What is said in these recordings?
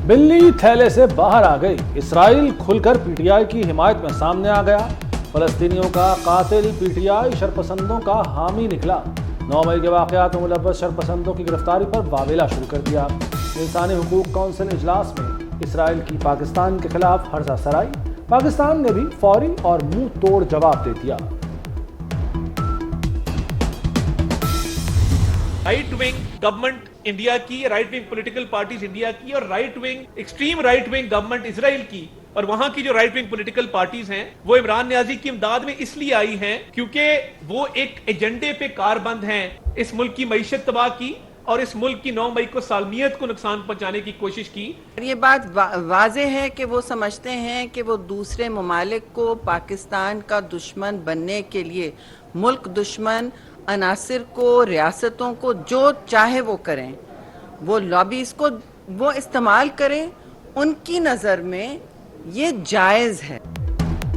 بلی تھیلے سے باہر آ گئی، اسرائیل کھل کر پی ٹی آئی کی حمایت میں سامنے آ گیا۔ فلسطینیوں کا قاتل پی ٹی آئی شرپسندوں کا حامی نکلا۔ 9 مئی کے واقعات میں ملوث شرپسندوں کی گرفتاری پر واویلا شروع کر دیا۔ انسانی حقوق کونسل اجلاس میں اسرائیل کی پاکستان کے خلاف ہرزہ سرائی، پاکستان نے بھی فوری اور منہ توڑ جواب دے دیا۔ رائٹ ونگ گورنمنٹ انڈیا کی، right wing political parties India کی اور right wing extreme right wing government Israel کی، اور وہاں کی جو رائٹ ونگ پولیٹیکل پارٹیز ہیں وہ عمران نیازی کی امداد میں اس لیے آئی ہیں کیونکہ وہ ایک ایجنڈے پہ کاربند ہیں، اس ملک کی معیشت تباہ کی اور اس ملک کی 9 مئی کو سالمیت کو نقصان پہنچانے کی کوشش کی۔ یہ بات واضح ہے کہ وہ سمجھتے ہیں کہ وہ دوسرے ممالک کو پاکستان کا دشمن بننے کے لیے، ملک دشمن عناصر کو، ریاستوں کو جو چاہے وہ کریں، وہ لابیز کو وہ استعمال کریں، ان کی نظر میں یہ جائز ہے۔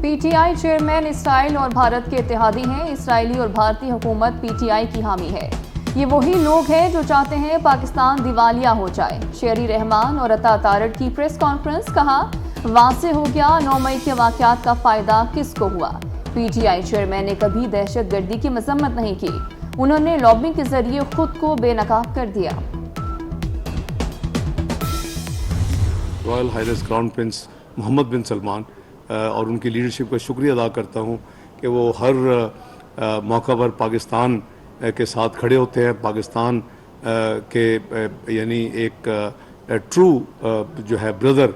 پی ٹی آئی چیئرمین اسرائیل اور بھارت کے اتحادی ہیں۔ اسرائیلی اور بھارتی حکومت پی ٹی آئی کی حامی ہے۔ یہ وہی لوگ ہیں جو چاہتے ہیں پاکستان دیوالیہ ہو جائے۔ شہری رحمان اور عطا تارڑ کی پریس کانفرنس، کہا واضح ہو گیا 9 مئی کے واقعات کا فائدہ کس کو ہوا۔ پی ٹی آئی چیئرمین نے کبھی دہشت گردی کی مذمت نہیں کی، انہوں نے لابنگ کے ذریعے خود کو بے نقاب کر دیا۔ رائل ہائنس کراؤن پرنس محمد بن سلمان اور ان کی لیڈرشپ کا شکریہ ادا کرتا ہوں کہ وہ ہر موقع پر پاکستان کے ساتھ کھڑے ہوتے ہیں، پاکستان کے یعنی ایک ٹرو جو ہے بردر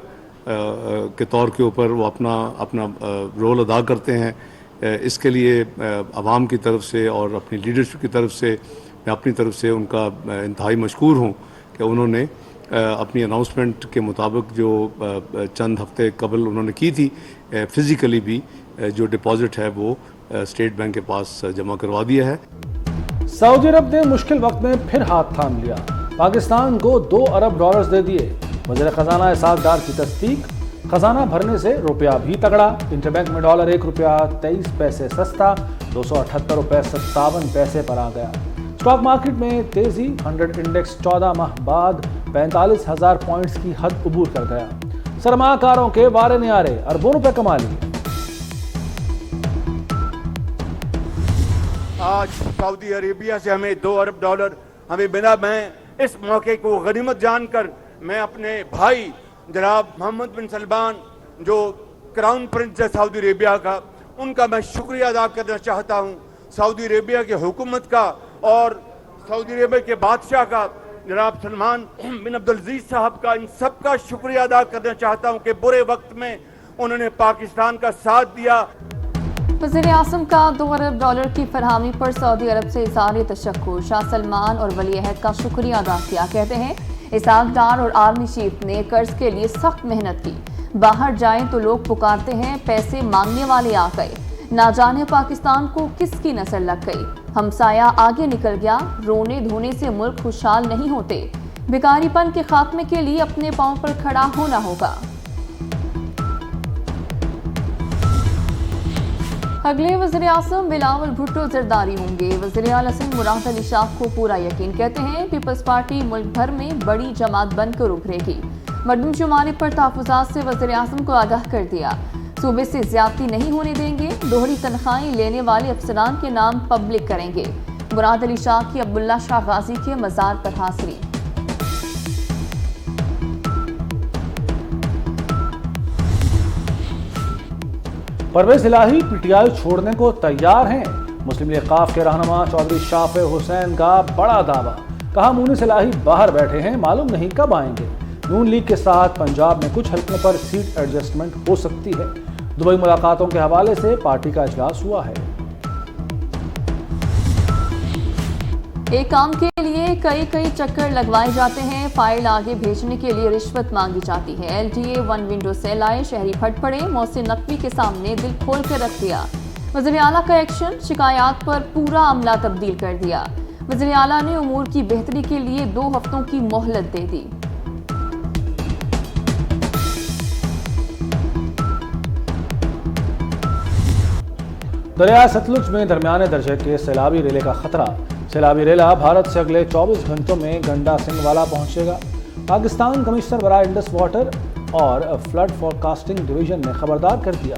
کے طور کے اوپر وہ اپنا رول ادا کرتے ہیں۔ اس کے لیے عوام کی طرف سے اور اپنی لیڈرشپ کی طرف سے میں اپنی طرف سے ان کا انتہائی مشکور ہوں کہ انہوں نے اپنی اناؤنسمنٹ کے مطابق جو چند ہفتے قبل انہوں نے کی تھی، فزیکلی بھی جو ڈپازٹ ہے وہ اسٹیٹ بینک کے پاس جمع کروا دیا ہے۔ سعودی عرب نے مشکل وقت میں پھر ہاتھ تھام لیا، پاکستان کو $2 ارب دے دیے۔ وزیر خزانہ اسحاق ڈار کی تصدیق، خزانہ بھرنے سے روپیہ بھی تگڑا۔ انٹر بینک میں ڈالر $1.23 سستا، $278.57 پر آ گیا۔ اسٹاک مارکیٹ میں تیزی، 100 انڈیکس 14 ماہ بعد 45,000 پوائنٹس کی حد عبور کر گیا۔ سرمایہ کاروں کے وارے نیارے، اربوں روپے کما لیے۔ آج سعودی عربیہ سے ہمیں $2 ارب ہمیں ملا۔ میں اس موقع کو غنیمت جان کر میں اپنے بھائی جناب محمد بن سلمان جو کراؤن پرنس ہے سعودی عربیہ کا، ان کا میں شکریہ ادا کرنا چاہتا ہوں۔ سعودی عربیہ کی حکومت کا اور سعودی عربیہ کے بادشاہ کا جناب سلمان بن عبدالعزیز صاحب کا، ان سب کا شکریہ ادا کرنا چاہتا ہوں کہ برے وقت میں انہوں نے پاکستان کا ساتھ دیا۔ وزیر اعظم کا $2 ارب کی فراہمی پر سعودی عرب سے اظہار تشکر، شاہ سلمان اور ولی عہد کا شکریہ ادا کیا۔ کہتے ہیں اسحاق ڈار اور آرمی چیف نے قرض کے لیے سخت محنت کی، باہر جائیں تو لوگ پکارتے ہیں پیسے مانگنے والے آ گئے، نہ جانے پاکستان کو کس کی نظر لگ گئی، ہمسایہ آگے نکل گیا، رونے دھونے سے ملک خوشحال نہیں ہوتے، بیکاری پن کے خاتمے کے لیے اپنے پاؤں پر کھڑا ہونا ہوگا۔ اگلے وزیر اعظم بلاول بھٹو زرداری ہوں گے، وزیر اعلیٰ سندھ مراد علی شاہ کو پورا یقین، کہتے ہیں پیپلز پارٹی ملک بھر میں بڑی جماعت بن کر ابھرے گی۔ مردم شماری پر تحفظات سے وزیر اعظم کو آگاہ کر دیا، صوبے سے زیادتی نہیں ہونے دیں گے، دوہری تنخواہیں لینے والے افسران کے نام پبلک کریں گے۔ مراد علی شاہ کی عبداللہ شاہ غازی کے مزار پر حاضری۔ پرویز الہی پی ٹی آئی چھوڑنے کو تیار ہیں، مسلم لیگ قاف کے رہنما چودھری شافع حسین کا بڑا دعویٰ، کہا مونس الہی باہر بیٹھے ہیں، معلوم نہیں کب آئیں گے۔ نون لیگ کے ساتھ پنجاب میں کچھ حلقوں پر سیٹ ایڈجسٹمنٹ ہو سکتی ہے۔ دبئی ملاقاتوں کے حوالے سے پارٹی کا اجلاس ہوا ہے۔ ایک کام کے لیے کئی چکر لگوائے جاتے ہیں، فائل آگے بھیجنے کے لیے رشوت مانگی جاتی ہے۔ L T A 1 window cell آئے، شہری پھٹ پڑے، محسن نقوی کے سامنے دل کھول کر رکھ دیا۔ وزیر اعلیٰ کا ایکشن، شکایات پر پورا عملہ تبدیل کر دیا۔ وزیر اعلیٰ نے امور کی بہتری کے لیے 2 ہفتوں کی مہلت دے دی۔ دریائے ستلج میں درمیانے درجے کے سیلابی ریلے کا خطرہ، سیلابی ریلا بھارت سے اگلے 24 گھنٹوں میں گنڈا سنگھ والا پہنچے گا۔ پاکستان کمشنر برائے انڈس واٹر اور فلڈ فورکاسٹنگ ڈویژن نے خبردار کر دیا،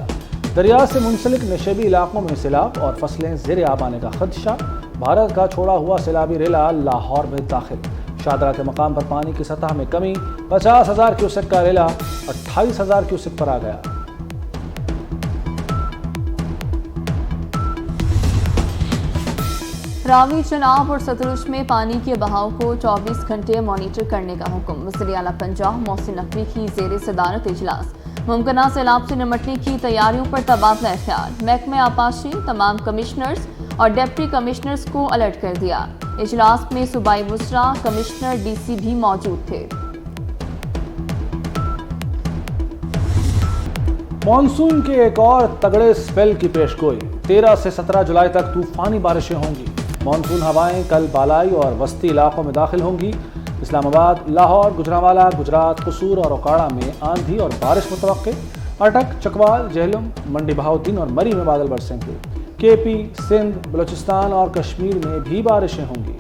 دریا سے منسلک نشیبی علاقوں میں سیلاب اور فصلیں زیر آب آنے کا خدشہ، بھارت کا چھوڑا ہوا سیلابی ریلا لاہور میں داخل، شاہدرہ کے مقام پر پانی کی سطح میں کمی، 50,000 کیوسک کا ریلا 28,000 کیوسک پر آ گیا۔ راوی چناب اور ستلج میں پانی کے بہاؤ کو 24 گھنٹے مانیٹر کرنے کا حکم، وزیر اعلیٰ پنجاب محسن نقوی کی زیر صدارت اجلاس، ممکنہ سیلاب سے نمٹنے کی تیاریوں پر تبادلہ خیال، محکمہ آبپاشی تمام کمشنرز اور ڈپٹی کمشنرز کو الرٹ کر دیا، اجلاس میں صوبائی وزراء، کمشنر، ڈی سی بھی موجود تھے۔ مانسون کے ایک اور تگڑے اسپیل کی پیش گوئی، 13 سے 17 جولائی تک طوفانی بارشیں ہوں گی، مانسون ہوائیں کل بالائی اور وسطی علاقوں میں داخل ہوں گی، اسلام آباد، لاہور، گجرانوالہ، گجرات، قصور اور اوکاڑہ میں آندھی اور بارش متوقع، اٹک، چکوال، جہلم، منڈی بہاؤدین اور مری میں بادل برسیں گے، کے پی، سندھ، بلوچستان اور کشمیر میں بھی بارشیں ہوں گی۔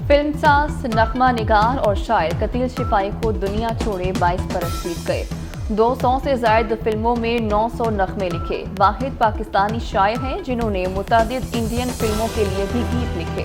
فلم ساز، نغمہ نگار اور شاعر قتیل شفائی کو دنیا چھوڑے 22 برس بیت گئے، 200 سے زائد فلموں میں 900 نغمے لکھے، واحد پاکستانی شاعر ہیں جنہوں نے متعدد انڈین فلموں کے لیے بھی گیت لکھے۔